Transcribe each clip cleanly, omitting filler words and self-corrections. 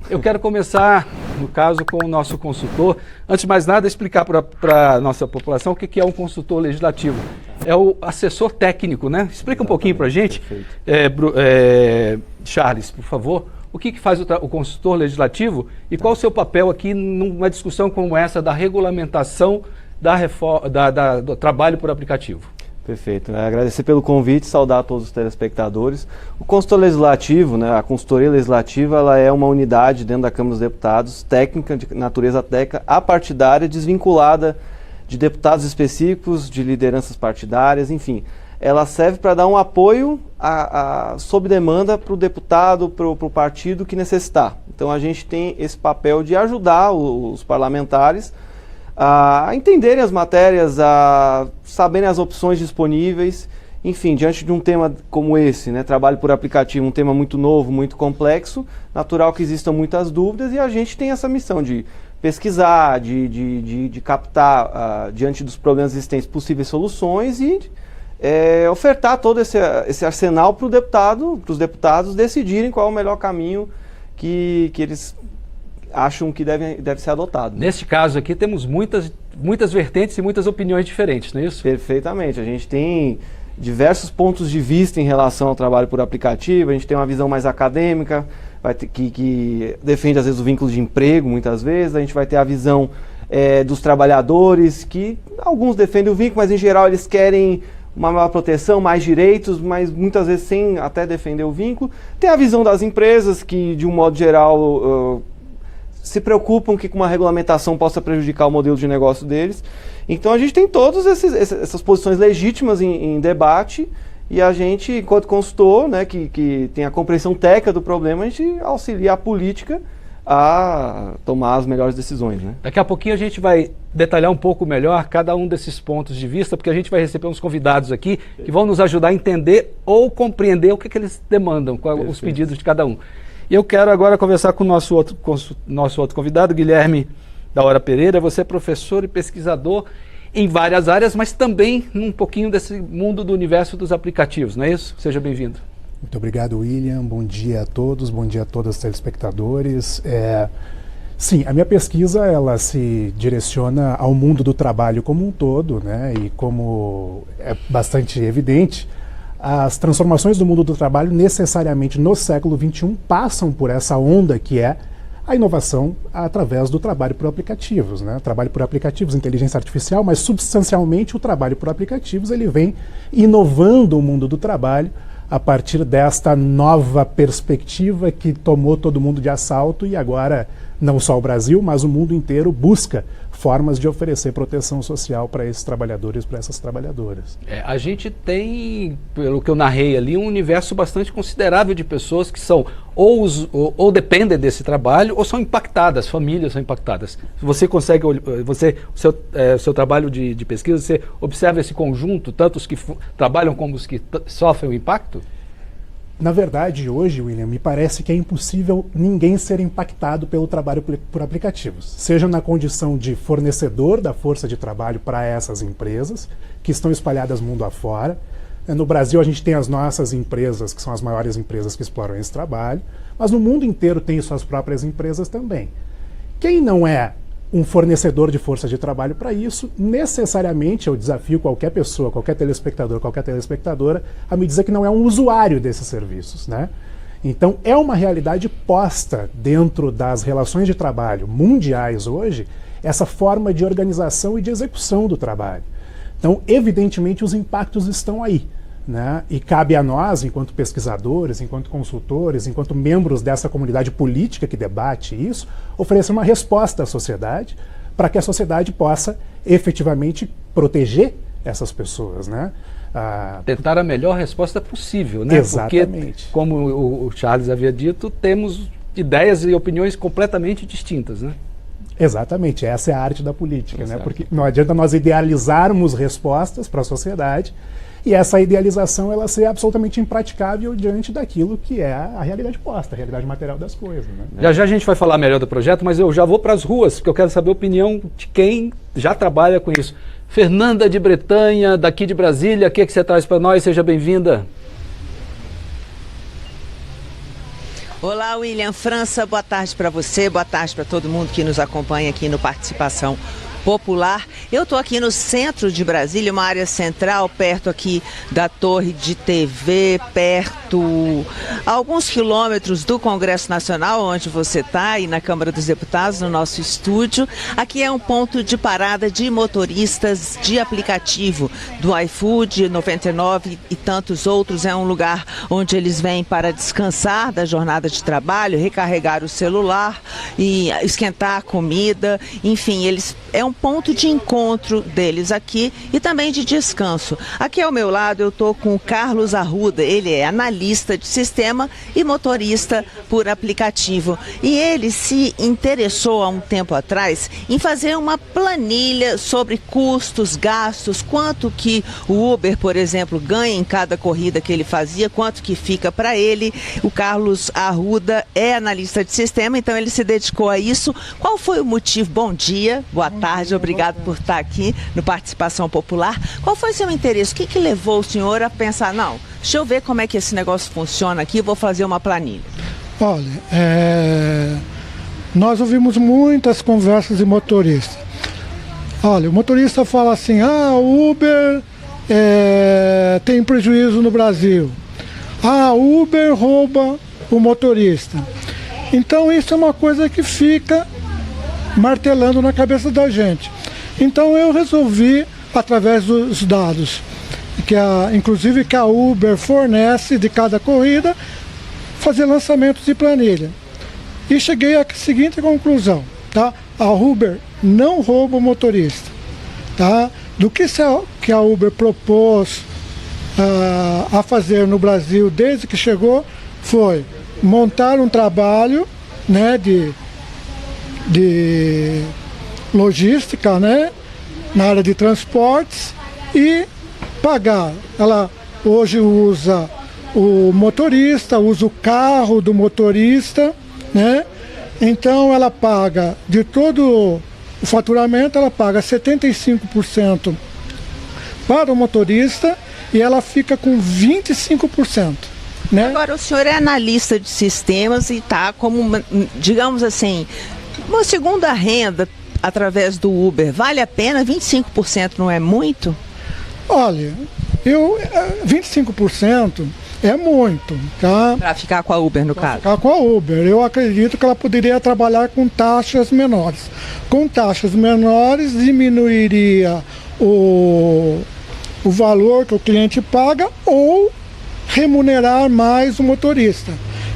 Eu quero começar, no caso, com o nosso consultor. Antes de mais nada, explicar para a nossa população o que é um consultor legislativo. É o assessor técnico, né? Explica um pouquinho para a gente, Charles, por favor. O que faz o consultor legislativo e qual o seu papel aqui numa discussão como essa da regulamentação do trabalho por aplicativo? Perfeito. Agradecer pelo convite, saudar a todos os telespectadores. O consultor legislativo, a consultoria legislativa, ela é uma unidade dentro da Câmara dos Deputados, técnica, de natureza técnica, apartidária, desvinculada de deputados específicos, de lideranças partidárias, enfim. Ela serve para dar um apoio sob demanda para o deputado, para o partido que necessitar. Então a gente tem esse papel de ajudar os parlamentares a entenderem as matérias, a saberem as opções disponíveis. Enfim, diante de um tema como esse, trabalho por aplicativo, um tema muito novo, muito complexo, natural que existam muitas dúvidas e a gente tem essa missão de pesquisar, de captar, diante dos problemas existentes, possíveis soluções e ofertar todo esse arsenal para os deputados decidirem qual é o melhor caminho que eles acham que deve ser adotado. Neste caso aqui temos muitas vertentes e muitas opiniões diferentes, não é isso? Perfeitamente. A gente tem diversos pontos de vista em relação ao trabalho por aplicativo, a gente tem uma visão mais acadêmica, que defende às vezes o vínculo de emprego, muitas vezes, a gente vai ter a visão dos trabalhadores, que alguns defendem o vínculo, mas em geral eles querem uma maior proteção, mais direitos, mas muitas vezes sem até defender o vínculo. Tem a visão das empresas, que de um modo geral se preocupam que uma regulamentação possa prejudicar o modelo de negócio deles. Então a gente tem todas essas posições legítimas em debate e a gente, enquanto consultor, que tem a compreensão técnica do problema, a gente auxilia a política a tomar as melhores decisões. Daqui a pouquinho a gente vai detalhar um pouco melhor cada um desses pontos de vista, porque a gente vai receber uns convidados aqui que vão nos ajudar a entender ou compreender o que eles demandam, os pedidos de cada um. E eu quero agora conversar com o nosso outro convidado, Guilherme da Hora Pereira. Você é professor e pesquisador em várias áreas, mas também um pouquinho desse mundo do universo dos aplicativos, não é isso? Seja bem-vindo. Muito obrigado, William. Bom dia a todos, bom dia a todos os telespectadores. Sim, a minha pesquisa ela se direciona ao mundo do trabalho como um todo, e como é bastante evidente, as transformações do mundo do trabalho necessariamente no século XXI passam por essa onda que é a inovação através do trabalho por aplicativos. Trabalho por aplicativos, inteligência artificial, mas substancialmente o trabalho por aplicativos ele vem inovando o mundo do trabalho a partir desta nova perspectiva que tomou todo mundo de assalto e agora não só o Brasil, mas o mundo inteiro busca formas de oferecer proteção social para esses trabalhadores, para essas trabalhadoras. A gente tem, pelo que eu narrei ali, um universo bastante considerável de pessoas que são ou dependem desse trabalho ou são impactadas, famílias são impactadas. Você consegue, seu trabalho de pesquisa, você observa esse conjunto, tanto os que trabalham como os que sofrem o impacto? Na verdade, hoje, William, me parece que é impossível ninguém ser impactado pelo trabalho por aplicativos, seja na condição de fornecedor da força de trabalho para essas empresas, que estão espalhadas mundo afora. No Brasil, a gente tem as nossas empresas, que são as maiores empresas que exploram esse trabalho, mas no mundo inteiro tem suas próprias empresas também. Quem não é um fornecedor de força de trabalho para isso, necessariamente eu desafio qualquer pessoa, qualquer telespectador, qualquer telespectadora a me dizer que não é um usuário desses serviços, Então é uma realidade posta dentro das relações de trabalho mundiais hoje, essa forma de organização e de execução do trabalho. Então, evidentemente, os impactos estão aí. E cabe a nós, enquanto pesquisadores, enquanto consultores, enquanto membros dessa comunidade política que debate isso, oferecer uma resposta à sociedade para que a sociedade possa efetivamente proteger essas pessoas. Tentar a melhor resposta possível, Exatamente. Porque, como o Charles havia dito, temos ideias e opiniões completamente distintas, Exatamente, essa é a arte da política, Porque não adianta nós idealizarmos respostas para a sociedade e essa idealização ela ser absolutamente impraticável diante daquilo que é a realidade posta, a realidade material das coisas. Já a gente vai falar melhor do projeto, mas eu já vou para as ruas, porque eu quero saber a opinião de quem já trabalha com isso. Fernanda de Bretanha, daqui de Brasília, o que você traz para nós? Seja bem-vinda. Olá, William França, boa tarde para você, boa tarde para todo mundo que nos acompanha aqui no Participação Popular. Eu estou aqui no centro de Brasília, uma área central, perto aqui da torre de TV, perto a alguns quilômetros do Congresso Nacional, onde você está, e na Câmara dos Deputados, no nosso estúdio. Aqui é um ponto de parada de motoristas de aplicativo do iFood, 99 e tantos outros. É um lugar onde eles vêm para descansar da jornada de trabalho, recarregar o celular e esquentar a comida, enfim, é um ponto de encontro deles aqui e também de descanso. Aqui ao meu lado eu estou com o Carlos Arruda, ele é analista de sistema e motorista por aplicativo. E ele se interessou há um tempo atrás em fazer uma planilha sobre custos, gastos, quanto que o Uber, por exemplo, ganha em cada corrida que ele fazia, quanto que fica para ele. O Carlos Arruda é analista de sistema, então ele se dedicou a isso. Qual foi o motivo? Bom dia, boa tarde, obrigado por estar aqui no Participação Popular. Qual foi o seu interesse? O que levou o senhor a pensar, não, deixa eu ver como é que esse negócio funciona aqui, vou fazer uma planilha? Olha, nós ouvimos muitas conversas de motorista. Olha, o motorista fala assim, o Uber tem prejuízo no Brasil. O Uber rouba o motorista. Então isso é uma coisa que fica martelando na cabeça da gente. Então eu resolvi, através dos dados, inclusive que a Uber fornece de cada corrida, fazer lançamentos de planilha. E cheguei à seguinte conclusão, tá? A Uber não rouba o motorista, tá? Do que a Uber propôs a fazer no Brasil desde que chegou, foi montar um trabalho, né, de logística, né, na área de transportes e pagar. Ela hoje usa o motorista, usa o carro do motorista, né? Então ela paga de todo o faturamento, ela paga 75% para o motorista e ela fica com 25%. Né? Agora, o senhor é analista de sistemas e está como, digamos assim, uma segunda renda através do Uber. Vale a pena? 25% não é muito? Olha, 25% é muito, tá? Para ficar com a Uber, no caso? Ficar com a Uber. Eu acredito que ela poderia trabalhar com taxas menores. Com taxas menores, diminuiria o valor que o cliente paga ou remunerar mais o motorista,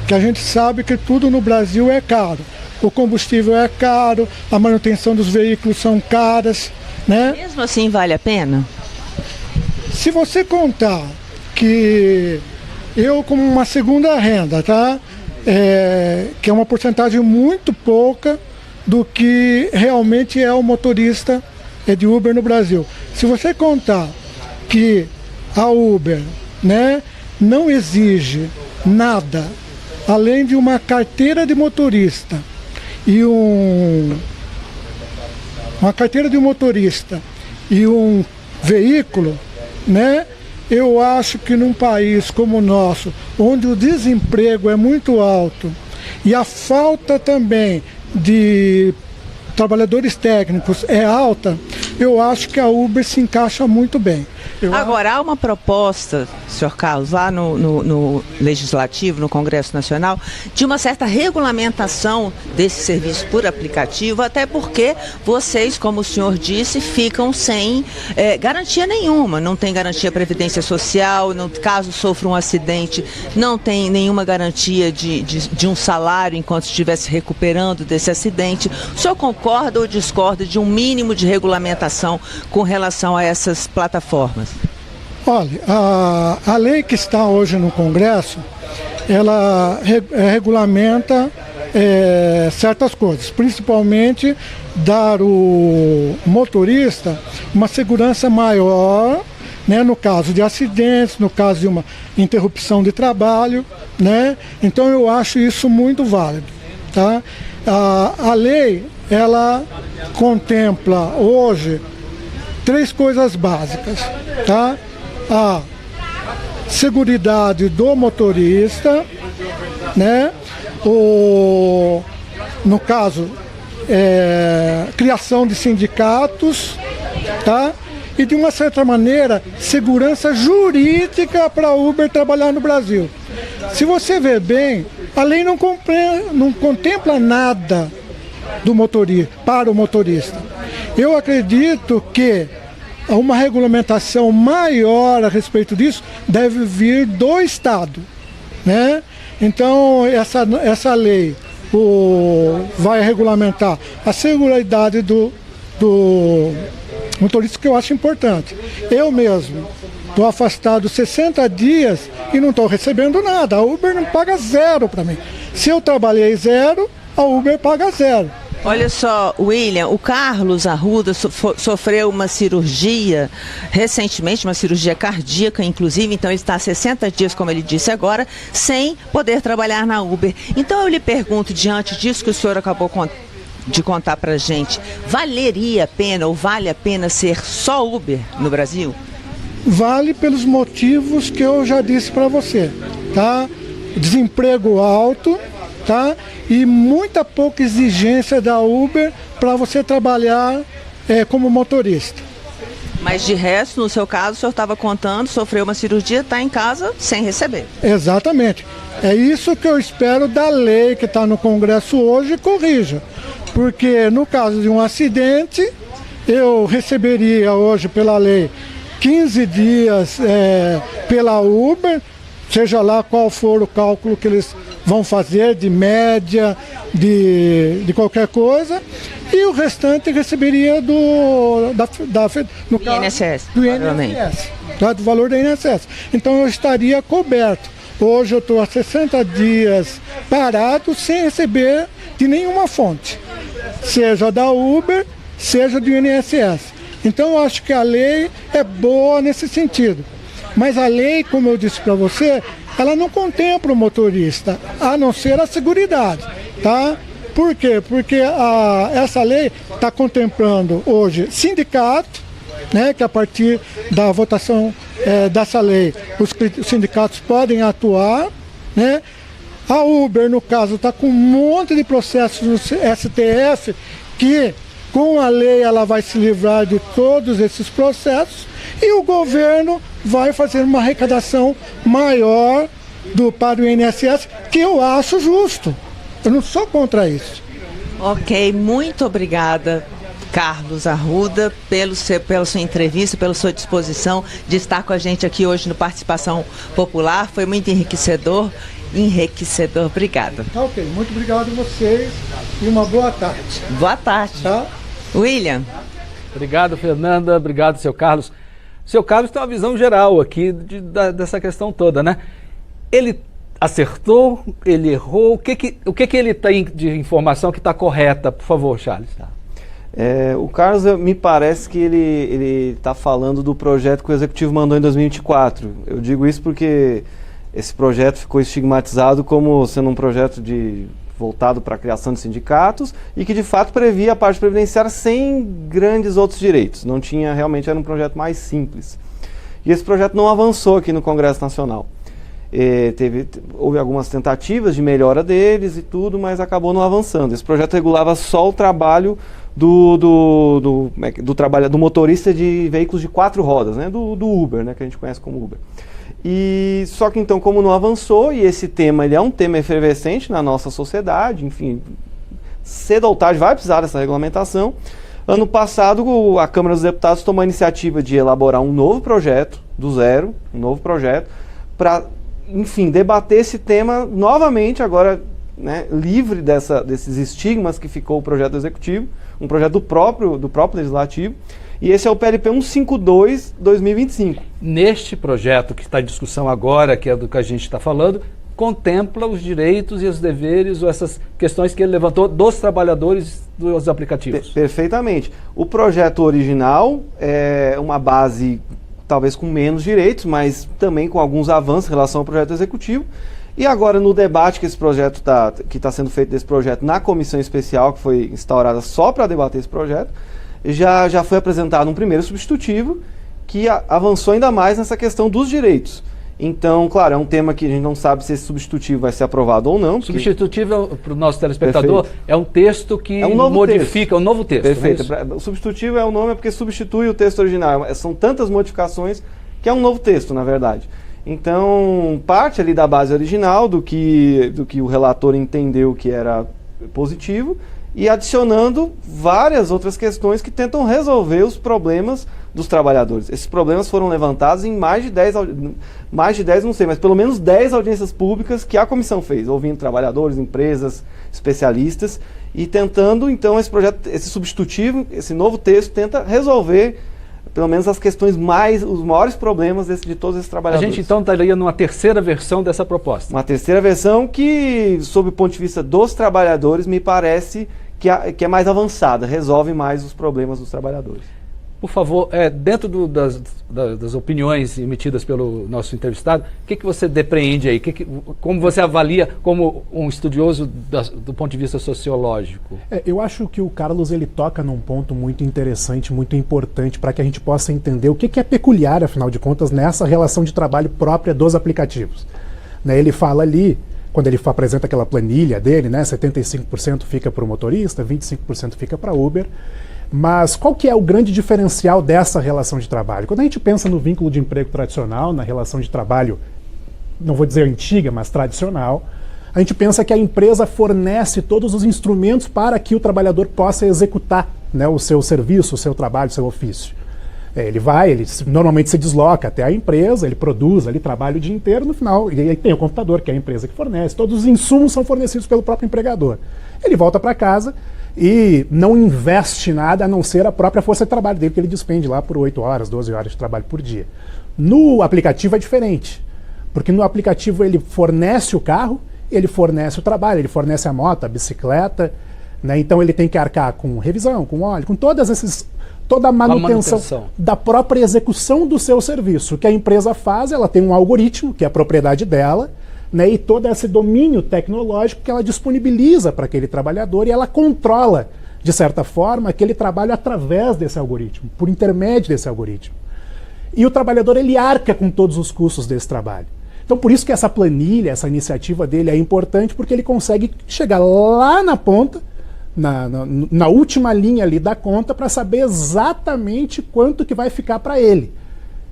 que a gente sabe que tudo no Brasil é caro. O combustível é caro, a manutenção dos veículos são caras, né? Mesmo assim vale a pena? Se você contar que eu como uma segunda renda, tá? Que é uma porcentagem muito pouca do que realmente é o motorista de Uber no Brasil. Se você contar que a Uber, né, não exige nada além de uma carteira de motorista e uma carteira de motorista e um veículo, né? Eu acho que num país como o nosso, onde o desemprego é muito alto e a falta também de trabalhadores técnicos é alta, eu acho que a Uber se encaixa muito bem. Agora, há uma proposta, senhor Carlos, lá no Legislativo, no Congresso Nacional, de uma certa regulamentação desse serviço por aplicativo, até porque vocês, como o senhor disse, ficam sem garantia nenhuma. Não tem garantia previdência social, caso sofra um acidente, não tem nenhuma garantia de um salário enquanto estivesse recuperando desse acidente. O senhor concorda ou discorda de um mínimo de regulamentação com relação a essas plataformas? Olha, a lei que está hoje no Congresso, ela regulamenta certas coisas, principalmente dar o motorista uma segurança maior, né, no caso de acidentes, no caso de uma interrupção de trabalho, né? Então eu acho isso muito válido, tá? A lei, ela contempla hoje 3 coisas básicas, tá? A seguridade do motorista, né? no caso, criação de sindicatos, tá? E de uma certa maneira, segurança jurídica para a Uber trabalhar no Brasil. Se você ver bem, a lei não contempla nada do motorista, para o motorista. Eu acredito que uma regulamentação maior a respeito disso deve vir do Estado, né? Então, essa lei vai regulamentar a seguridade do motorista, que eu acho importante. Eu mesmo estou afastado 60 dias e não estou recebendo nada. A Uber não paga zero para mim. Se eu trabalhei zero, a Uber paga zero. Olha só, William, o Carlos Arruda sofreu uma cirurgia recentemente, uma cirurgia cardíaca, inclusive, então ele está há 60 dias, como ele disse agora, sem poder trabalhar na Uber. Então eu lhe pergunto, diante disso que o senhor acabou de contar pra gente, valeria a pena ou vale a pena ser só Uber no Brasil? Vale pelos motivos que eu já disse para você, tá? Desemprego alto, tá? E muita pouca exigência da Uber para você trabalhar como motorista. Mas de resto, no seu caso, o senhor estava contando, sofreu uma cirurgia, está em casa sem receber. Exatamente. É isso que eu espero da lei que está no Congresso hoje corrija. Porque no caso de um acidente, eu receberia hoje pela lei 15 dias pela Uber, seja lá qual for o cálculo que eles vão fazer de média, de qualquer coisa, e o restante receberia do INSS. Do INSS, tá? Do valor do INSS. Então eu estaria coberto. Hoje eu estou há 60 dias parado sem receber de nenhuma fonte, seja da Uber, seja do INSS. Então eu acho que a lei é boa nesse sentido. Mas a lei, como eu disse para você, ela não contempla o motorista, a não ser a seguridade, tá? Por quê? Porque essa lei está contemplando hoje sindicato, né, que a partir da votação dessa lei, os sindicatos podem atuar, né? A Uber, no caso, está com um monte de processos no STF que, com a lei, ela vai se livrar de todos esses processos e o governo vai fazer uma arrecadação maior para o INSS, que eu acho justo. Eu não sou contra isso. Ok, muito obrigada, Carlos Arruda, pela sua entrevista, pela sua disposição de estar com a gente aqui hoje no Participação Popular. Foi muito enriquecedor. Obrigada. Tá, ok, muito obrigado a vocês e uma boa tarde. Boa tarde. Tá? William. Obrigado, Fernanda. Obrigado, seu Carlos. Seu Carlos tem uma visão geral aqui dessa questão toda, né? Ele acertou, ele errou. O que ele tem de informação que está correta? Por favor, Charles. O Carlos, me parece que ele está falando do projeto que o Executivo mandou em 2024. Eu digo isso porque esse projeto ficou estigmatizado como sendo um projeto voltado para a criação de sindicatos e que de fato previa a parte previdenciária sem grandes outros direitos. Não tinha, realmente era um projeto mais simples. E esse projeto não avançou aqui no Congresso Nacional. Houve algumas tentativas de melhora deles e tudo, mas acabou não avançando. Esse projeto regulava só o trabalho do motorista de veículos de 4 rodas, né? do Uber, né? Que a gente conhece como Uber. E só que então, como não avançou, e esse tema ele é um tema efervescente na nossa sociedade, enfim, cedo ou tarde vai precisar dessa regulamentação. Ano passado, a Câmara dos Deputados tomou a iniciativa de elaborar um novo projeto, do zero, um novo projeto, para, enfim, debater esse tema novamente, agora, né, livre desses estigmas que ficou o projeto do Executivo, um projeto do próprio Legislativo. E esse é o PLP 152/2025. Neste projeto que está em discussão agora, que é do que a gente está falando, contempla os direitos e os deveres ou essas questões que ele levantou dos trabalhadores dos aplicativos. Perfeitamente. O projeto original é uma base talvez com menos direitos, mas também com alguns avanços em relação ao projeto executivo. E agora, no debate que está sendo feito desse projeto na comissão especial, que foi instaurada só para debater esse projeto, já foi apresentado um primeiro substitutivo que avançou ainda mais nessa questão dos direitos. Então, claro, é um tema que a gente não sabe se esse substitutivo vai ser aprovado ou não. Substitutivo, para o nosso telespectador, Perfeito. é um texto que É um novo modifica, texto. um novo texto. Perfeito. Não é isso? O substitutivo é o nome porque substitui o texto original. São tantas modificações que é um novo texto, na verdade. Então, parte ali da base original, do que o relator entendeu que era positivo, e adicionando várias outras questões que tentam resolver os problemas dos trabalhadores. Esses problemas foram levantados em mais de 10, não sei, mas pelo menos 10 audiências públicas que a comissão fez, ouvindo trabalhadores, empresas, especialistas, e tentando, então, esse projeto, esse substitutivo, esse novo texto, tenta resolver pelo menos as questões os maiores problemas de todos esses A trabalhadores. gente então estaria numa terceira versão dessa proposta. Uma terceira versão que, sob o ponto de vista dos trabalhadores, me parece que é mais avançada, resolve mais os problemas dos trabalhadores. Por favor, dentro das opiniões emitidas pelo nosso entrevistado, o que você depreende aí? Como você avalia como um estudioso do ponto de vista sociológico? Eu acho que o Carlos ele toca num ponto muito interessante, muito importante, para que a gente possa entender o que é peculiar, afinal de contas, nessa relação de trabalho própria dos aplicativos. Ele fala ali, quando ele apresenta aquela planilha dele, 75% fica para o motorista, 25% fica para Uber. Mas qual que é o grande diferencial dessa relação de trabalho? Quando a gente pensa no vínculo de emprego tradicional, na relação de trabalho, não vou dizer antiga, mas tradicional, a gente pensa que a empresa fornece todos os instrumentos para que o trabalhador possa executar o seu serviço, o seu trabalho, o seu ofício. Ele normalmente se desloca até a empresa, ele produz ali, trabalha o dia inteiro, no final, e aí tem o computador, que é a empresa que fornece, todos os insumos são fornecidos pelo próprio empregador. Ele volta para casa e não investe nada a não ser a própria força de trabalho dele, que ele despende lá por 8 horas, 12 horas de trabalho por dia. No aplicativo é diferente, porque no aplicativo ele fornece o carro, ele fornece o trabalho, ele fornece a moto, a bicicleta, então ele tem que arcar com revisão, com óleo, com toda a manutenção da própria execução do seu serviço. O que a empresa faz, ela tem um algoritmo, que é a propriedade dela, e todo esse domínio tecnológico que ela disponibiliza para aquele trabalhador e ela controla, de certa forma, aquele trabalho através desse algoritmo, por intermédio desse algoritmo. E o trabalhador, ele arca com todos os custos desse trabalho. Então, por isso que essa planilha, essa iniciativa dele é importante, porque ele consegue chegar lá na ponta, na última linha ali da conta, para saber exatamente quanto que vai ficar para ele.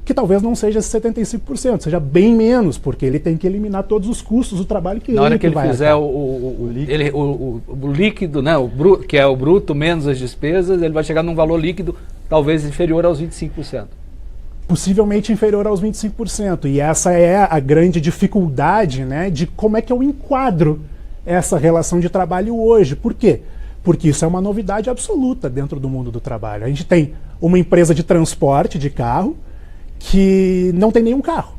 Que talvez não seja esse 75%, seja bem menos, porque ele tem que eliminar todos os custos do trabalho que ele vai. Na hora que ele fizer o líquido, que é o bruto menos as despesas, ele vai chegar num valor líquido talvez inferior aos 25%. Possivelmente inferior aos 25%. E essa é a grande dificuldade, de como é que eu enquadro essa relação de trabalho hoje. Por quê? Porque isso é uma novidade absoluta dentro do mundo do trabalho. A gente tem uma empresa de transporte de carro que não tem nenhum carro,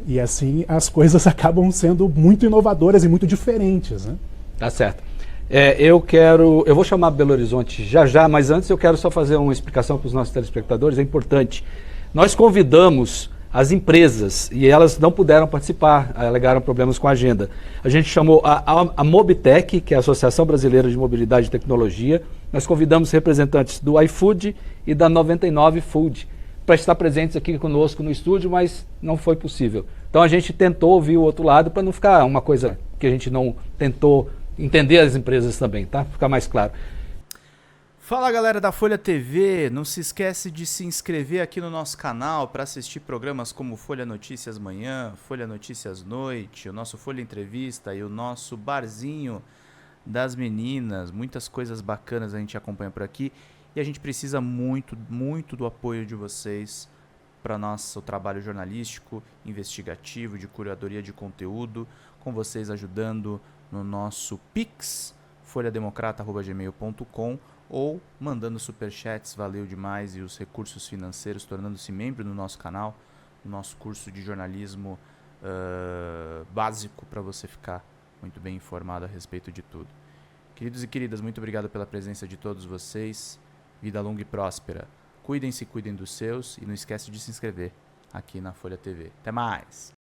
E assim as coisas acabam sendo muito inovadoras e muito diferentes, Tá certo. Eu vou chamar Belo Horizonte já, mas antes eu quero só fazer uma explicação para os nossos telespectadores, é importante. Nós convidamos as empresas e elas não puderam participar, alegaram problemas com a agenda. A gente chamou a Mobitec, que é a Associação Brasileira de Mobilidade e Tecnologia. Nós convidamos representantes do iFood e da 99 Food para estar presentes aqui conosco no estúdio, mas não foi possível. Então a gente tentou ouvir o outro lado para não ficar uma coisa que a gente não tentou entender as empresas também, tá? Ficar mais claro. Fala galera da Folha TV, não se esquece de se inscrever aqui no nosso canal para assistir programas como Folha Notícias Manhã, Folha Notícias Noite, o nosso Folha Entrevista e o nosso Barzinho das Meninas. Muitas coisas bacanas a gente acompanha por aqui. E a gente precisa muito, muito do apoio de vocês para nosso trabalho jornalístico, investigativo, de curadoria de conteúdo, com vocês ajudando no nosso Pix, folhademocrata@gmail.com, ou mandando superchats, valeu demais, e os recursos financeiros, tornando-se membro do nosso canal, no nosso curso de jornalismo básico, para você ficar muito bem informado a respeito de tudo. Queridos e queridas, muito obrigado pela presença de todos vocês. Vida longa e próspera. Cuidem-se, cuidem dos seus e não esquece de se inscrever aqui na Folha TV. Até mais!